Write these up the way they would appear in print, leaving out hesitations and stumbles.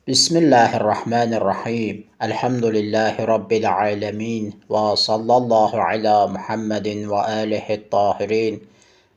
Bismillahirrahmanirrahim. Elhamdülillahi Rabbil alemin. Ve sallallahu ala Muhammedin ve alihi tahirin.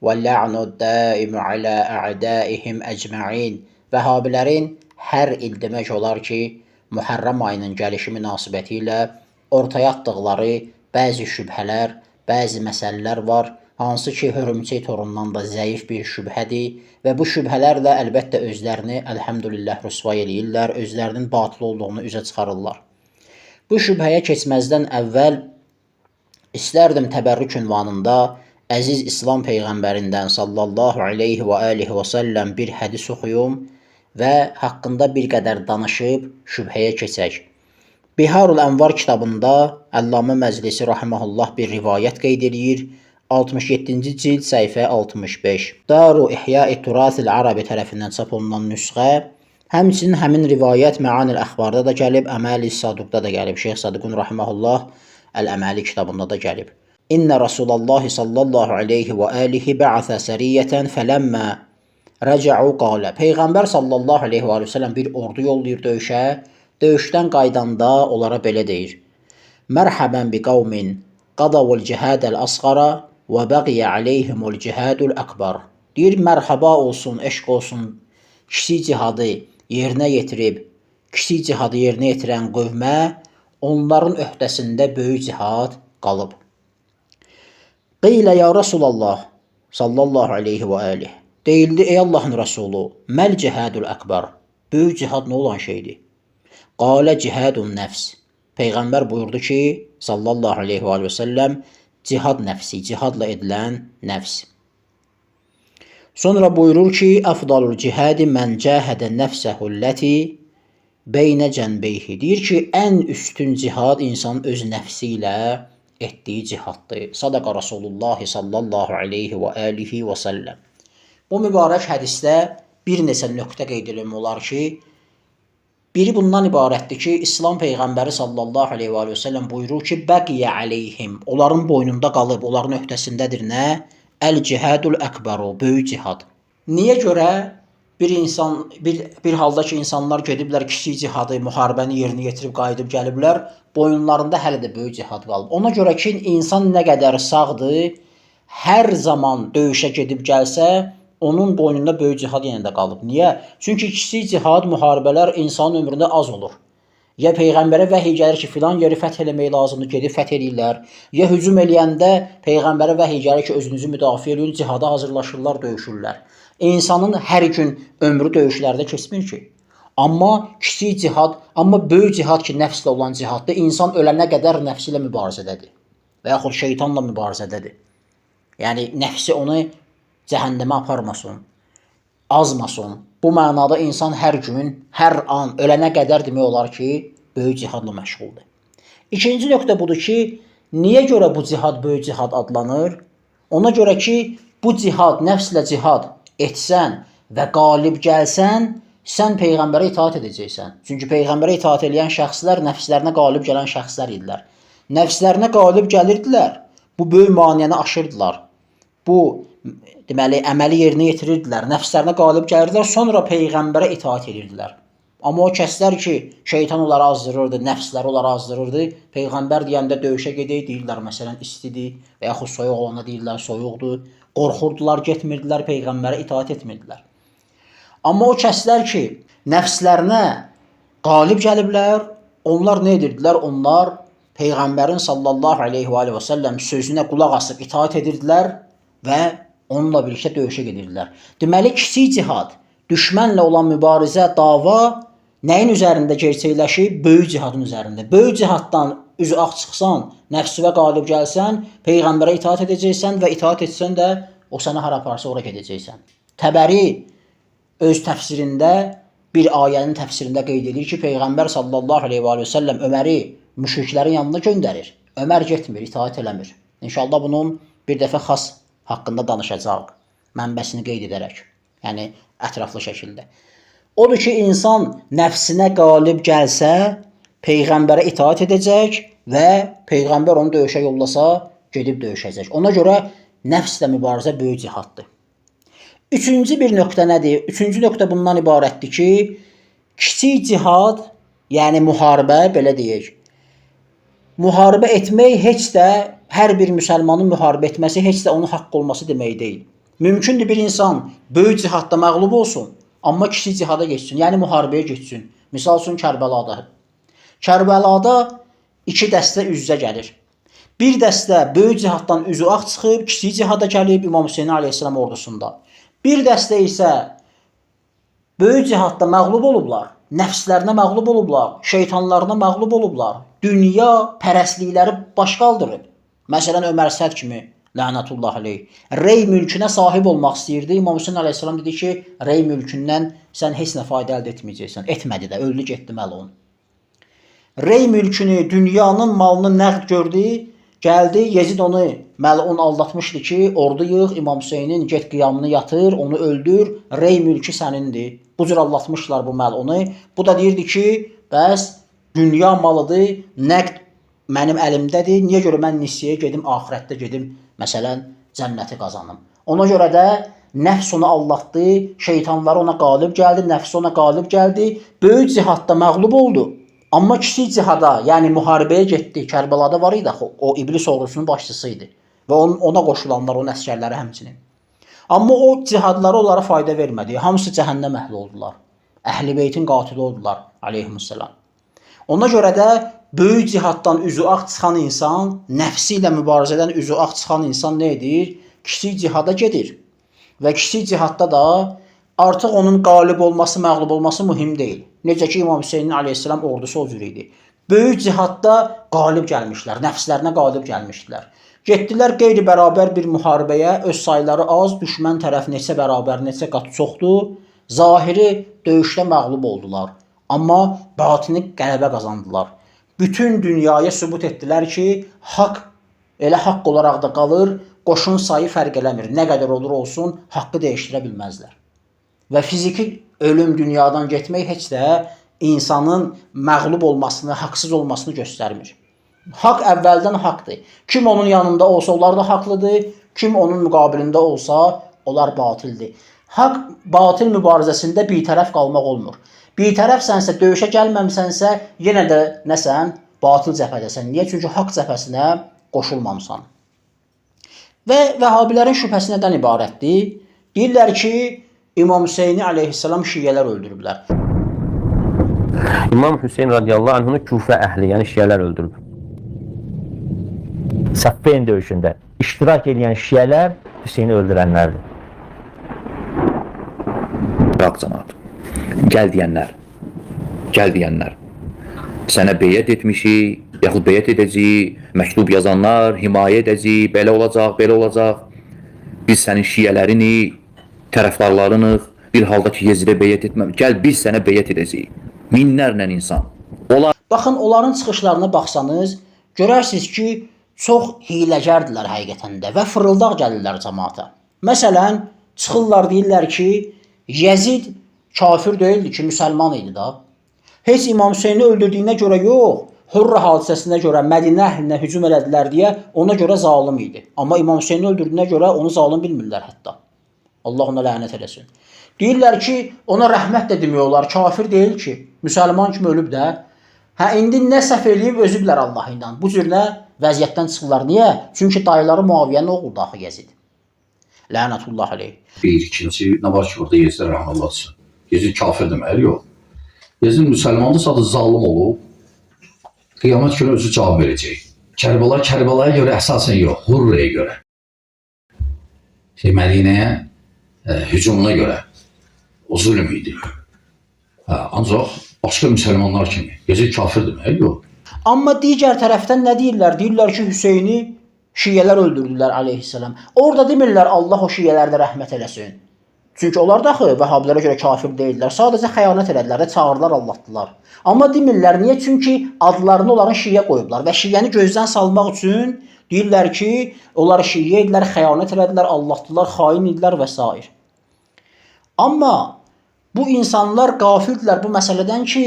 Ve la'nu daimu ala a'daihim ecma'in. Vəhabilərin hər il demək olar ki, Muharrem ayının gəlişi münasibətilə ortaya atdıqları bəzi şübhələr, bəzi məsələlər var. Hansı ki, hörümçək torundan da zəif bir şübhədir və bu şübhələr də əlbəttə özlərini, əlhəmdülillah, rüsvay eləyirlər, özlərinin batıl olduğunu üzə çıxarırlar. Bu şübhəyə keçməzdən əvvəl istərdim təbərrük ünvanında əziz İslam Peyğəmbərindən sallallahu aleyhi və alihi və səlləm bir hədis oxuyum və haqqında bir qədər danışıb şübhəyə keçək. Biharul Ənvar kitabında Əllamə Məclisi rahimehullah bir rivayət qeyd edir. 67-ci cild səhifə 65. Daru İhya-i Turasil Arabi tərəfindən çap olunan nüsxə, həmçinin həmin rivayət Məanil Əxbarda da gəlib, Əməli Saduqda da gəlib. Şeyx Saduqun rahimehullah Əl-Əməli kitabında da gəlib. İnnə Rasulallah sallallahu aleyhi və alihi bə'asə səriyyətən fələmmə rəcəu qalə. Peyğəmbər sallallahu aleyhi və səlləm bir ordu yollayır döyüşə. Döyüşdən qaydanda onlara belə deyir: Mərhəbən bi qavmin qadavul cihadəl asqara və bəqiyə aleyhimul cihadul əkbar. Deyir, mərhaba olsun, eşq olsun kiçik cihadı yerinə yetirib, kiçik cihadı yerinə yetirən qövmə, onların öhdəsində böyük cihad qalıb. Qeylə ya Rasulallah sallallahu aleyhi və aleyh. Deyildi, ey Allahın Rəsulu, məl cihadul əkbar. Böyük cihad nə olan şeydir? Qalə cihadun nəfs. Peyğəmbər buyurdu ki, sallallahu aleyhi və səlləm, cihad nəfsi, cihadla edilən nəfs. Sonra buyurur ki, əfdalul cihadi mən cəhədə nəfsəhulləti beynə cənbeyhi. Deyir ki, ən üstün cihad insanın öz nəfsi ilə etdiyi cihaddır. Sadaqa Rasulullah sallallahu aleyhi və alihi və səlləm. Bu mübarək hədisdə bir neçə nöqtə qeyd edilmək olar ki, biri bundan ibarətdir ki, İslam Peyğəmbəri sallallahu aleyhi və səlləm buyurur ki, bəqiyə aleyhim, onların boynunda qalıb, onların öhdəsindədir nə? Əl-cihadul əkbəru, böyük cihad. Niyə görə bir halda ki, insanlar gediblər kiçik cihadı, müharibəni yerinə yetirib qayıdıb gəliblər, boyunlarında hələ də böyük cihad qalıb. Ona görə ki, insan nə qədər sağdır, hər zaman döyüşə gedib gəlsə, onun boynunda böyük cihad yenə də qalıb. Niyə? Çünki kiçik cihad, müharibələr insanın ömründə az olur. Ya Peyğəmbərə vəhiy gəlir ki, filan yeri fəth eləmək lazımdır, gedib fəth eləyirlər. Ya hücum eləyəndə Peyğəmbərə vəhiy gəlir ki, özünüzü müdafiə edin, cihada hazırlaşırlar, döyüşürlər. İnsanın hər gün ömrü döyüşlərdə keçmir ki. Amma kiçik cihad, amma böyük cihad ki, nəfslə olan cihaddır, insan ölənə qədər nəfsi ilə mübarizədədir və yaxud şeytanla mübarizədədir. Yəni, nəfsi onu cəhənnəmə aparmasın, azmasın. Bu mənada insan hər gün, hər an, ölənə qədər demək olar ki, böyük cihadla məşğuldur. İkinci nöqtə budur ki, niyə görə bu cihad böyük cihad adlanır? Ona görə ki, bu cihad, nəfslə cihad etsən və qalib gəlsən, sən Peyğəmbərə itaat edəcəksən. Çünki Peyğəmbərə itaat edən şəxslər nəfslərinə qalib gələn şəxslər idilər. Nəfslərinə qalib gəlirdilər, bu böyük maniyəni aşırdılar. Bu, deməli, əməli yerinə yetirirdilər, nəfslərinə qalib gəlirdilər, sonra Peyğəmbərə itaat edirdilər. Amma o kəslər ki, şeytan onları azdırırdı, nəfsləri onları azdırırdı, Peyğəmbər deyəndə döyüşə gedək, deyirlər, məsələn, istidir və yaxud soyuq olana deyirlər, soyuqdur, qorxurdular, getmirdilər, Peyğəmbərə itaat etmirdilər. Amma o kəslər ki, nəfslərinə qalib gəliblər, onlar nə edirdilər? Onlar Peyğəmbərin sallallahu aleyhi və səlləm sözünə qulaq asıb itaat edirdilər və onunla birlikdə döyüşə gedirdilər. Deməli, kiçik cihad, düşmənlə olan mübarizə, dava nəyin üzərində gerçəkləşib? Böyük cihadın üzərində. Böyük cihaddan üzü ağ çıxsan, nəfsivə qalib gəlsən, Peyğəmbərə itaat edəcəksən və itaat etsən də o sənə hara aparsa ora gedəcəksən. Təbəri öz təfsirində, bir ayənin təfsirində qeyd edir ki, Peyğəmbər sallallahu aleyhi və səlləm Öməri müşriklərin yanına göndərir. Ömər getmir, itaat eləmir. İnşallah bunun bir dəfə xas haqqında danışacaq, mənbəsini qeyd edərək, yəni ətraflı şəkildə. Odur ki, insan nəfsinə qalib gəlsə, Peyğəmbərə itaat edəcək və Peyğəmbər onu döyüşə yollasa, gedib döyüşəcək. Ona görə nəfslə mübarizə böyük cihaddır. Üçüncü bir nöqtə nədir? Üçüncü nöqtə bundan ibarətdir ki, Kiçik cihad, yəni müharibə belə deyək. Müharibə etmək heç də hər bir müsəlmanın müharibə etməsi heç də onun haqqı olması demək deyil. Mümkündür bir insan böyük cihadda məğlub olsun, amma kiçik cihada geçsin, yəni müharibəyə getsin. Misal üçün Kərbəlada. Kərbəlada iki dəstə üz-üzə gəlir. Bir dəstə böyük cihaddan üzü ağ çıxıb, kiçik cihada gəlib İmam Hüseyin əleyhissalam ordusunda. Bir dəstə isə böyük cihadda məğlub olublar, nəfslərinə məğlub olublar, şeytanlarına məğlub olublar, dünya pərəstlikləri baş qaldırıb. Məsələn, Ömər Səd kimi, lənətullah aleyh, rey mülkünə sahib olmaq istəyirdi. İmam Hüseyin əleyhissalam dedi ki, rey mülkündən sən heç nə fayda əldə etməyəcəksən. Etmədi də, öldü getdi məlun. Rey mülkünü, dünyanın malını nəqd gördü, gəldi, Yezid onu məlun aldatmışdı ki, ordu yığ, İmam Hüseynin get qiyamını yatır, onu öldür, rey mülkü sənindir. Bu cür aldatmışlar bu məlunu. Bu da deyirdi ki, bəs dünya malıdır, nəqd mənim əlimdədir, niyə görə mən nisiyyə gedim, axirətdə gedim, məsələn, cənnəti qazanım. Ona görə də nəfs onu aldatdı, şeytanları ona qalib gəldi, nəfs ona qalib gəldi, böyük cihadda məğlub oldu. Amma kiçik cihada, yəni müharibəyə getdi. Kərbəlada var idi axı, o iblis ordusunun başçısı idi və ona qoşulanlar, onun əsgərləri həmçinin. Amma o cihadları onlara fayda vermədi. Hamısı cəhənnəm əhli oldular. Əhl-i Beytin qatili oldular, aleyhissalam. Ona görə də böyük cihaddan üzü ağ çıxan insan, nəfsi ilə mübarizədən üzü ağ çıxan insan nə edir? Kiçik cihada gedir. Və kiçik cihadda da artıq onun qalib olması, məğlub olması mühim deyil. Necə ki, İmam Hüseynin aleyhissalam ordusu o cür idi. Böyük cihadda qalib gəlmişlər, nəfslərinə qalib gəlmişdilər. Getdilər qeyri-bərabər bir müharibəyə, öz sayları az, düşmən tərəf neçə bərabər, neçə qat çoxdur. Zahiri döyüşdə məğlub oldular. Amma batini qələbə qazandılar. Bütün dünyaya sübut etdilər ki, haqq elə haqq olaraq da qalır, qoşun sayı fərq eləmir. Nə qədər olur olsun, haqqı dəyişdirə bilməzlər. Və fiziki ölüm dünyadan getmək heç də insanın məğlub olmasını, haqsız olmasını göstərmir. Haqq əvvəldən haqqdır. Kim onun yanında olsa onlar da haqlıdır, kim onun müqabilində olsa onlar batildir. Haqq batil mübarizəsində bitərəf qalmaq olmur. Bitərəfsənsə, döyüşə gəlməmsənsə, yenə də nəsən, batil cəbhədəsən. Niyə? Çünki haqq cəbhəsinə qoşulmamısan. Və Vəhabilərin şübhəsi nədən ibarətdir? Deyirlər ki, İmam Hüseyni aleyhissalam şiyələr öldürüblər. İmam Hüseyin radiyallahu anhunu Kufə əhli, yəni şiyələr öldürüb. Səffeyn döyüşündə iştirak edən şiyələr Hüseyni öldürənlərdir. Bırak cemaat. Gəl deyənlər. Sənə beyət etmişik, yaxud beyət edəcəyik, məktub yazanlar, himayə edəcəyik, belə olacaq. Biz sənin şiyələrini, tərəfdarlarınıq, bir halda ki, Yezidə beyət etməm. Gəl, biz sənə beyət edəcəyik. Minlərlə insan. Baxın, onların çıxışlarına baxsanız, görərsiniz ki, çox hiləgərdirlər həqiqətən də və fırıldaq gəlirlər cəmaata. Məsələn, çıxırlar deyirlər ki, Yezid kafir deyildi ki, müsəlman idi da. Heç İmam Hüseyni öldürdüyünə görə yox, Hurra hadisəsinə görə Mədinə əhlinə hücum elədilər deyə ona görə zalim idi. Amma İmam Hüseyni öldürdüyünə görə onu zalim bilmirlər hətta. Allah ona lənət eləsin. Deyirlər ki, ona rəhmət də demək olar, kafir deyil ki, müsəlman kimi ölüb də. İndi nə səhv eləyib özü bilər Allah ilə. Bu cür nə vəziyyətdən çıxırlar. Niyə? Çünki dayıları Muaviyyənin oğludur axı Yezid. Lənətullah aleyh. Bir ikinci, nə var ki, orada Yezid rəhməllah olsun. Yezid kafir deməli yox. Yezid müsəlmandırsa da zalim olub, qiyamət günü özü cavab verəcək. Kərbəlaya görə əsasən yox, Hurraya görə. Mədinəyə hücumuna görə o zülm idi. Ancaq başqa müsəlmanlar kimi Yezid kafir deməli yox. Amma digər tərəfdən nə deyirlər? Deyirlər ki, Hüseyni şiyələr öldürdülər aleyhissalam. Orada demirlər Allah o şiyələrdə rəhmət eləsin. Çünki onlar da axı Vəhabilərə görə kafir deyirlər. Sadəcə xəyanət elədilər və çağırdılar, allatdılar. Amma demirlər, niyə? Çünki adlarını onların şiyə qoyublar və şiyəni gözdən salmaq üçün deyirlər ki, onlar şiyə idilər, xəyanət elədilər, allatdılar, xain idilər və s. Amma bu insanlar qafildirlər bu məsələdən ki,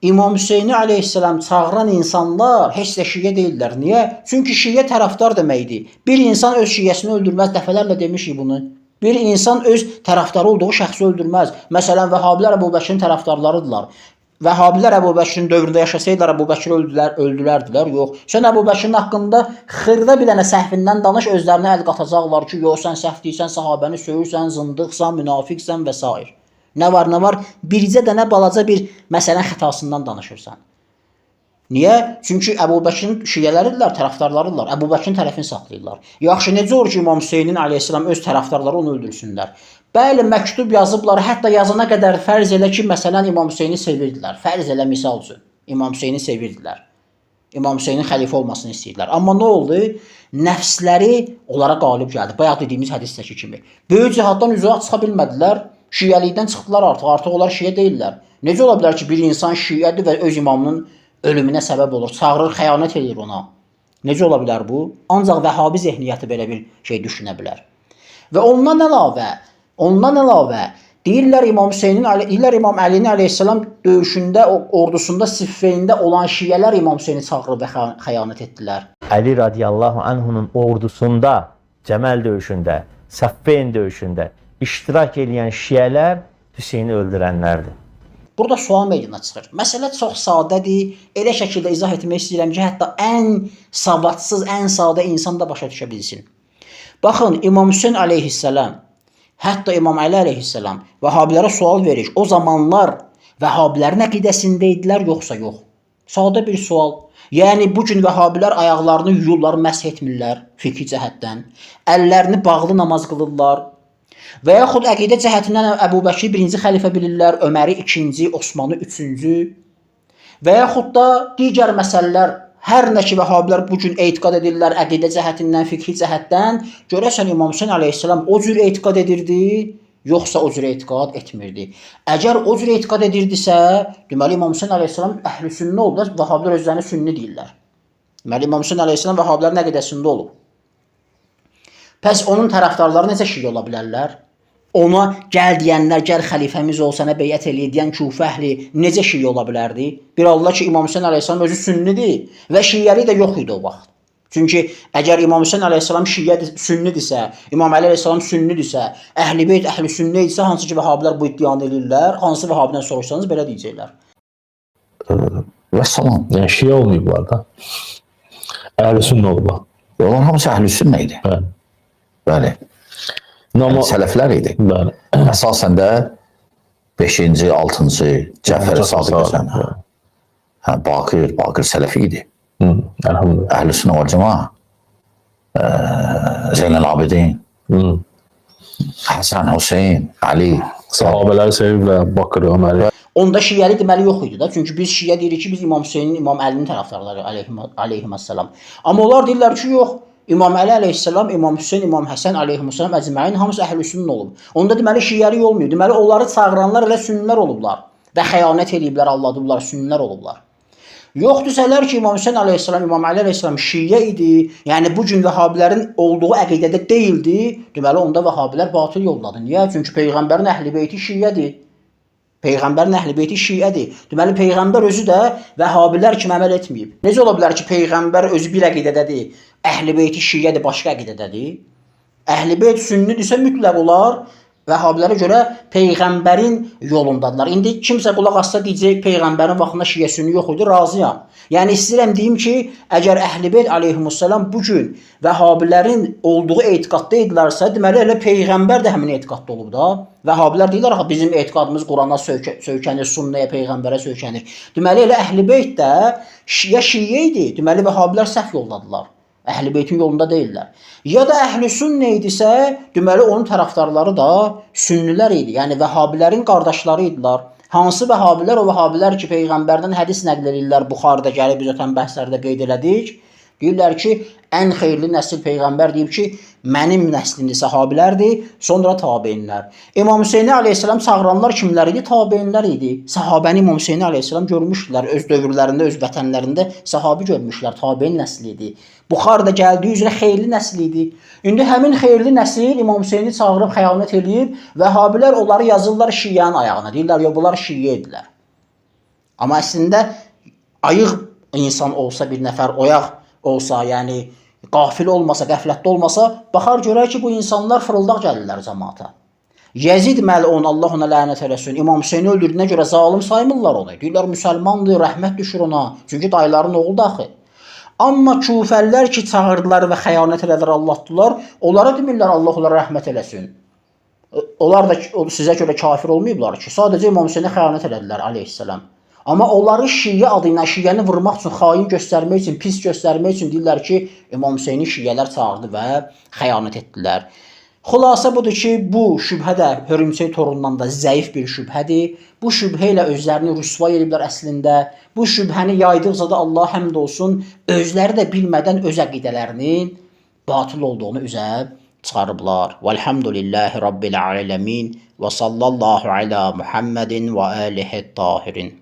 İmam Hüseyni aleyhissalam çağıran insanlar heç də şiyə deyirlər. Niyə? Çünki şiyə tərəfdar deməkdir. Bir insan öz şiyəsini öldürməz, dəfələrlə demişik bunu. Bir insan öz tərəfdarı olduğu şəxsi öldürməz. Məsələn, Vəhabilər Əbu Bəkirin tərəfdarlarıdırlar. Vəhabilər Əbu Bəkirin dövründə yaşasaydılar, Əbu Bəkiri öldülərdilər. Yox. Sən Əbu Bəkirin haqqında xırda bir dənə səhvindən danış, özlərinə əl qatacaqlar ki, yox, sən səhv deyirsən, sahabəni söyürsən, zındıqsan, münafiqsən və s. Nə var, nə var? Bircə dənə balaca bir məsələn xətasından danışırsan. Niyə? Çünki Əbu Bəkirin şiyələridirlər, tərəfdarlarıdırlar. Əbu Bəkirin tərəfini saxlayırlar. Yaxşı, necə olur ki, İmam Hüseynin əleyhissalam öz tərəfdarları onu öldürsünlər? Bəli, məktub yazıblar, hətta yazana qədər fərz elə ki, məsələn, İmam Hüseyni sevirdilər. Fərz elə misal üçün. İmam Hüseyni sevirdilər. İmam Hüseynin xəlifə olmasını istəyirlər. Amma nə oldu? Nəfsləri onlara qalib gəldi. Bayaq dediyimiz hədisdəki kimi. Böyük cihaddan üzə çıxa bilmədilər. Şiyəlikdən çıxdılar artıq. Artıq onlar şiyə deyirlər. Necə ola bilər ki, bir insan şiyədir və öz imamının ölümünə səbəb olur. Çağırır, xəyanət edir ona. Necə ola bilər bu? Ancaq Vəhabi zehniyyəti belə bir şey düşünə bilər. Və ondan əlavə deyirlər İmam Hüseynin, deyirlər İmam Əlinin əleyhissalam döyüşündə, ordusunda, Siffeyndə olan şiyələr İmam Hüseyni çağırıb və xəyanət etdilər. Əli radiyallahu anhunun ordusunda, Cəməl döyüşündə, Səffeyn döyüşündə iştirak edən şiyələr Hüseyni öldürənlərdir. Burada sual meydana çıxır. Məsələ çox sadədir. Elə şəkildə izah etmək istəyirəm ki, hətta ən savadsız, ən sadə insan da başa düşə bilsin. Baxın, İmam Hüseyn əleyhissalam, hətta İmam Əli əleyhissalam Vəhabilərə sual verir. O zamanlar Vəhabilərin əqidəsində idilər, yoxsa yox? Sadə bir sual. Yəni, bugün Vəhabilər ayaqlarını yuyurlar, məsh etmirlər fiqhi cəhətdən. Əllərini bağlı namaz qılırlar. Və yaxud əqidə cəhətindən Əbu Bəkir birinci xəlifə bilirlər, Öməri ikinci, Osmanı üçüncü. Və yaxud da digər məsələlər, hər nə ki Vəhabilər bugün etiqad edirlər əqidə cəhətindən, fiqhi cəhətdən, görəsən İmam Hüseyn əleyhissalam o cür etiqad edirdi, yoxsa o cür etiqad etmirdi. Əgər o cür etiqad edirdisə, deməli İmam Hüseyn əleyhissalam əhl-i sünnə olub, Vəhabilər özlərini sünni deyirlər. Deməli İmam Hüseyn əleyhissalam Vəhabilərin əqidəsində olub. Pəs onun tərəfdarları necə şiə ola bilərlər? Ona gəl deyənlər, gəl xəlifəmiz ol, sənə beyət eləyir deyən Kufə əhli necə şiə ola bilərdi? Bir Allah ki, İmam Hüseyn əleyhissalam özü sünnidir və şiəli də yox idi o vaxt. Çünki əgər İmam Hüseyn əleyhissalam sünnidirsə, İmam Əli əleyhissalam sünnidirsə, əhl-i beyt, əhl-i sünnə isə, hansı ki, Vəhabilər bu iddianı eləyirlər, hansı Vəhabidən soruşsanız belə deyəcəklər. Və salam. Yəni şiə olmayıblar da. Əhl-i sünnə olublar. Onlar hamısı əhl-i sünnə idi. Bəli. Bəli. Amma Sələflər idi. bəli. Əsasən də 5-ci, 6-cı Cəfər Sadiq Həsən. Hə, Baqir sələfi idi. Elhamdülillah. Əhl-i sünnə vəl cəmaə. Zeynəl Abidin. Həsən, Hüseyn, Ali. Sahabələri seviblər, Bakır, Öməri. Onda şiəli deməli yox idi da. Çünki biz şiə deyirik ki, biz İmam Hüseynin, İmam Əlinin tərəfdarları əleyhissalam. Amma onlar deyirlər ki, yox. İmam Əli əleyhissalam, İmam Hüseyn, İmam Həsən əleyhissalam əcməin hamısı əhl-i sünnə olub. Onda deməli şiəli olmuyor. Deməli onları çağıranlar elə sünnilər olublar və xəyanət eləyiblər, aldadıblar, sünnilər olublar. Yox desələr ki, İmam Hüseyn əleyhissalam, İmam Əli əleyhissalam şiə idi, yəni bu gün Vəhabilərin olduğu əqidədə deyildi, deməli onda Vəhabilər batıl yolladı. Niyə? Çünki Peyğəmbərin əhl-i beyti şiədir. Peyğəmbərin əhl-i beyti şiədir. Deməli Peyğəmbər özü də Vəhabilər kimi əməl etməyib. Necə ola bilər ki, Peyğəmbər özü bir əqidədədir, əhl-i beyti şiədir, başqa əqidədədir? Əhl-i beyt sünnidirsə mütləq olar Vəhabilərə görə Peyğəmbərin yolundadılar. İndi kimsə qulaq assa deyəcək, Peyğəmbərin vaxtında şiə sünni yox idi, razıyam. Yəni istəyirəm deyim ki, əgər Əhl-i Beyt əleyhissalam bu gün Vəhabilərin olduğu etiqadda idilərsə, deməli elə Peyğəmbər də həmin etiqadda olub da. Vəhabilər deyirlər, bizim etiqadımız Qurana söykənir, sünnəyə, Peyğəmbərə söykənir. Deməli elə Əhl-i Beyt də ya şiə idi, deməli Vəhabilər səhv yolladılar. Əhl-i Beytin yolunda deyirlər. Ya da əhl-i sünnə idisə, deməli onun tərəfdarları da sünnilər idi. Yəni Vəhabilərin qardaşları idilər. Hansı Vəhabilər? O Vəhabilər ki, Peyğəmbərdən hədis nəql edirlər, Buxarıda gəlib biz ötən bəhslərdə qeyd elədik. Deyirlər ki, ən xeyirli nəsil Peyğəmbər deyib ki, mənim nəslimdə sahabilərdir, sonra tabeinlər. İmam Hüseyni əleyhissalam çağıranlar kimlər idi? Tabeinlər idi. Sahabəni İmam Hüseyni əleyhissalam görmüşdülər. Öz dövrlərində, öz vətənlərində sahabi görmüşlər. Tabein nəsli idi. Buxarıda gəldiyi üzrə xeyirli nəsil idi. İndi həmin xeyirli nəsil İmam Hüseyni çağırıb xəyanət eləyib, Vəhabilər onları yazırlar şiənin ayağına. Deyirlər, yo, bunlar şiə idilər. Amma əslində ayıq insan olsa bir nəfər, oyaq olsa, yəni qafil olmasa, qəflətdə olmasa, baxar görər ki, bu insanlar fırıldaq gəlirlər cəmaata. Yezid məlun, Allah ona lənət eləsin, İmam Hüseyni öldürdüyünə görə zalım saymırlar onu. Deyirlər, müsəlmandır, rəhmət düşür ona. Çünki dayıların oğlu daxı. Amma küfəllər ki, çağırdılar və xəyanət elədilər, Allahdılar, onlara demirlər, Allah onlara rəhmət eləsin. Onlar da sizə görə kafir olmayıblar ki, sadəcə İmam Hüseyni xəyanət elədilər, aleyhissalam. Amma onları şiyə adı ilə, şiyəni vurmaq üçün, xain göstərmək üçün, pis göstərmək üçün deyirlər ki, İmam Hüseyni şiyələr çağırdı və xəyanət etdilər. Xülasə budur ki, bu şübhə də Hörümçək torunundan da zəif bir şübhədir. Bu şübhə ilə özlərini rüsva ediblər əslində. Bu şübhəni yaydıqca da Allah həmd olsun, özləri də bilmədən öz əqidələrinin batıl olduğunu üzə çıxarıblar. Velhamdülillahi Rabbil alemin və sallallahu ala Muhammedin və alihi tahirin.